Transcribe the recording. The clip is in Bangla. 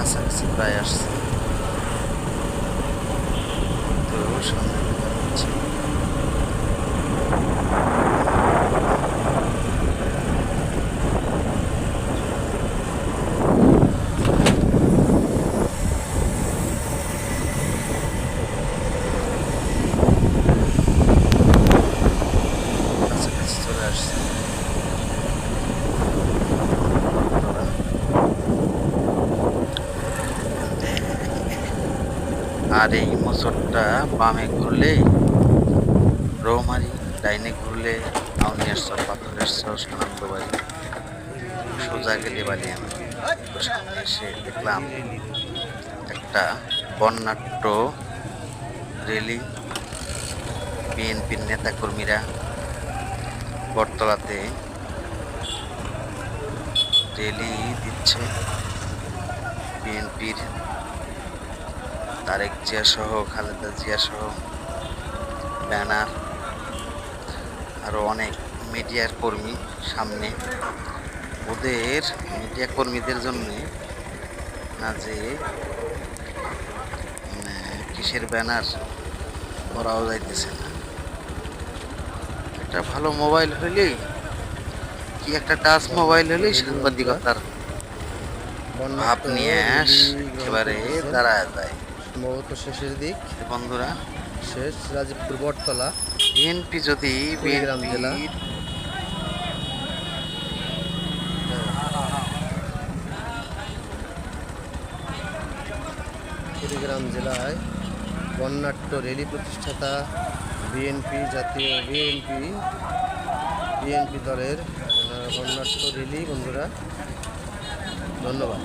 কাছাকাছি প্রায় আসছে। তো সামনে দেখা যাচ্ছে কাছাকাছি চলে আসছে। আর এই মোচরটা বামে ঘুরলেই রৌমারি, ডাইনে ঘুরলে আউনিয়ার চর, পাথরের চর, সানন্দবাড়ি, সোজা গেলে বালিয়ামি। তো সামনে এসে দেখলাম একটা বর্ণাঢ্য রেলি, বিএনপির নেতাকর্মীরা বটতলাতে রেলি দিচ্ছে। বিএনপির তারেক জিয়া সহ, খালেদা জিয়া সহ ব্যানার, আরো অনেক মিডিয়ার কর্মী সামনে। ওদের মিডিয়া কর্মীদের জন্য না যে কিসের ব্যানার করাও যাইতেছে না। একটা ভালো মোবাইল হইলেই, কি একটা টাচ মোবাইল হলেই সাংবাদিকতার ভাব নিয়ে একেবারে দাঁড়ায় যায়। সম্ভবত শেষের দিক, বন্ধুরা, শেষ রাজীবপুর বটতলা, বিএনপি যদি কুড়িগ্রাম জেলা, কুড়িগ্রাম জেলায় বর্ণাঢ্য রেলি প্রতিষ্ঠাতা বিএনপি, জাতীয় বিএনপি দলের বর্ণাঢ্য রেলি। বন্ধুরা, ধন্যবাদ।